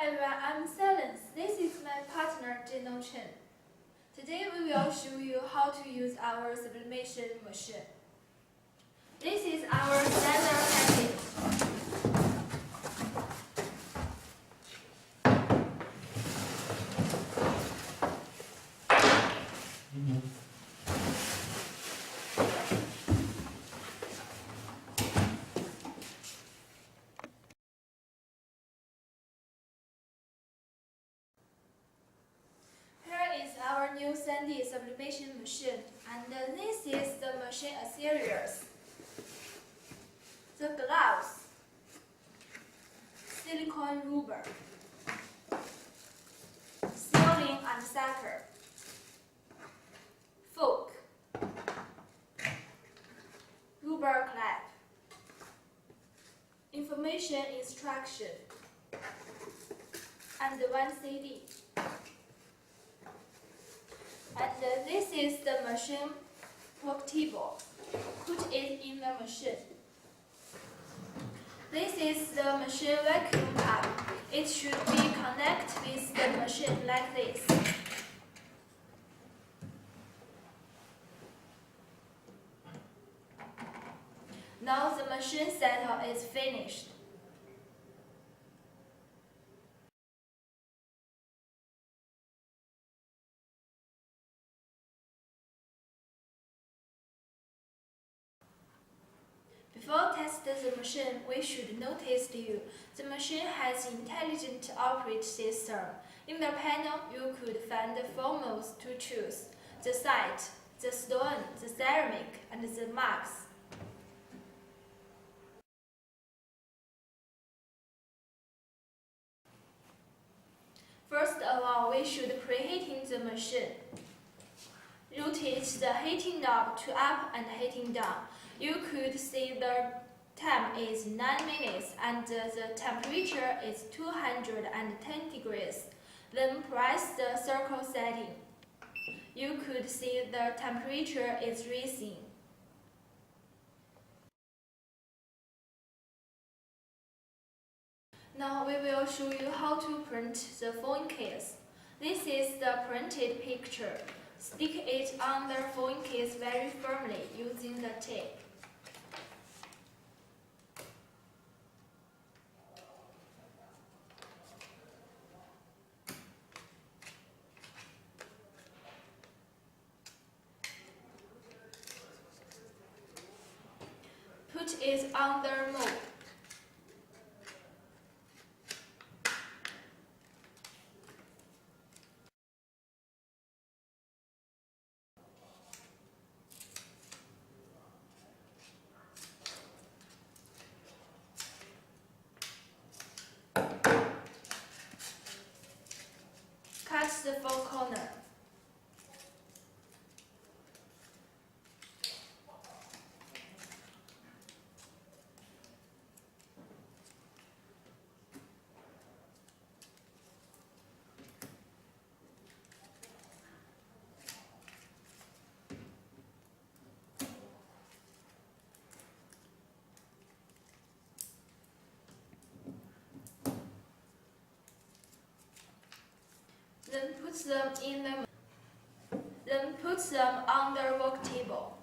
everyone, I'm Silence. This is my partner Jinan. Today we will show you how to use our sublimation machine. This is our standard package. Our new 3D sublimation machine, and this is the machine accessories: the gloves, silicone rubber, sealing and sucker, fork, rubber clamp, information instruction, and one CD. And this is the machine work table. Put it in the machine. This is the machine vacuum pump. It should be connected with the machine like this. Now the machine setup is finished. Before testing the machine, we should notice you. The machine has intelligent operating system. In the panel, you could find the formulas to choose: the site, the stone, the ceramic, and the marks. First of all, we should preheating the machine. Rotate the heating knob to up and heating down. You could see the time is 9 minutes and the temperature is 210 degrees. Then press the circle setting. You could see the temperature is rising. Now we will show you how to print the phone case. This is the printed picture. Stick it on the phone case very firmly using the tape. Put it on the mold. Cut the four corners. Then put them on the work table.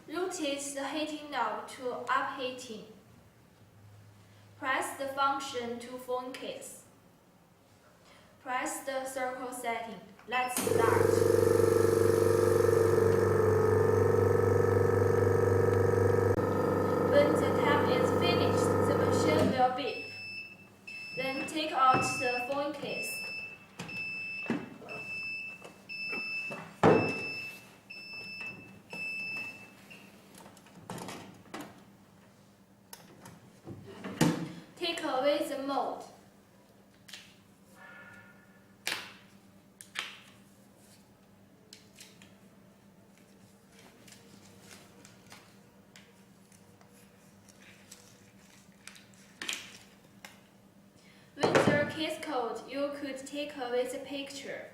Rotate the heating knob to up heating. Press the function to phone case. Press the circle setting. Let's start. When the time is finished, the machine will beep. Then take out the phone case. Take away the mold. case code, you could take away the picture.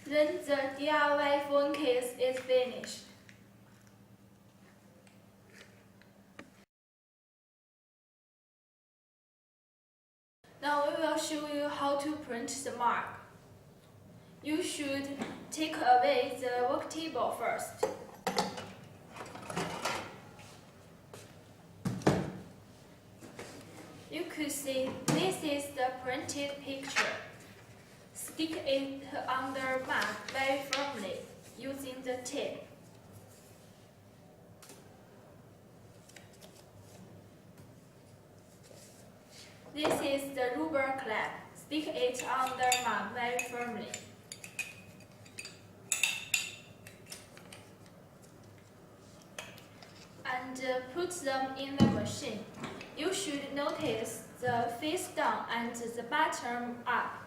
Then the DIY phone case is finished. Now we will show you how to print the mark. You should take away the work table first. You could see this is the printed picture. Stick it on the mark very firmly using the tip. This is the rubber clamp. Stick it on the mark very firmly. And put them in the machine. You should notice the face down and the bottom up.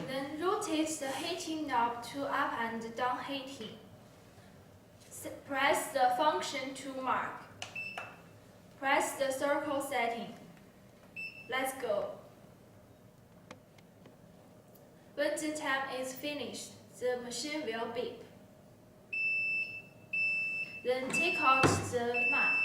Then rotate the heating knob to up and down heating. Press the function to mark. Press the circle setting. Let's go. When the time is finished, the machine will beep. Then take out the mark.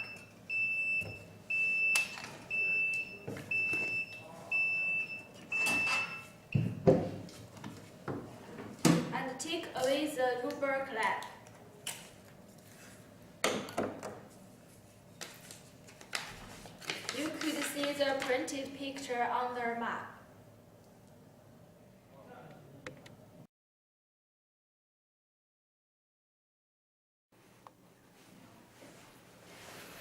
And take away the rubber clamp. You could see the printed picture on the mark.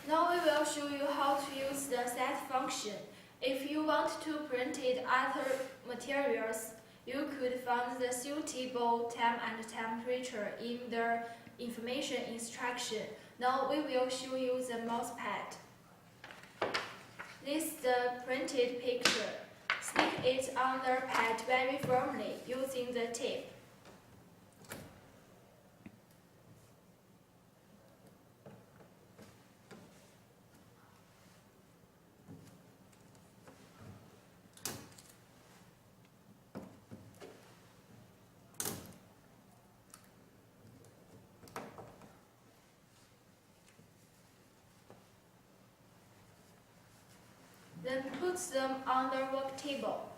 Now we will show you how to use the set function. If you want to print other materials, you could find the suitable time and temperature in the information instruction. Now we will show you the mouse pad. This is the printed picture. Stick it on the pad very firmly using the tip. Then put them on the work table.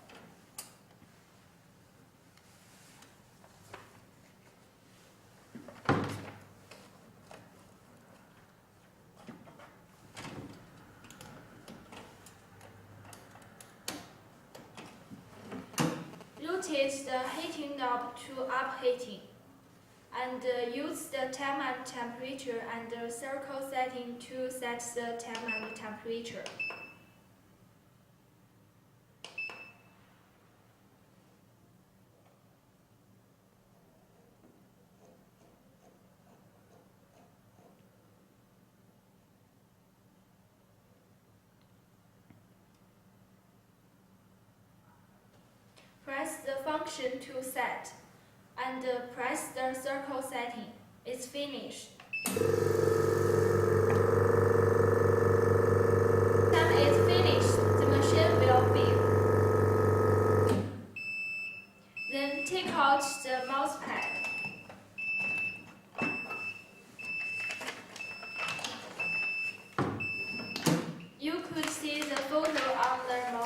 Rotate the heating knob to up heating. And use the time and temperature and the circle setting to set the time and temperature. Press the function to set, and press the circle setting. It's finished. Time is finished, the machine will beep. Then take out the mouse pad. You could see the photo on the mouse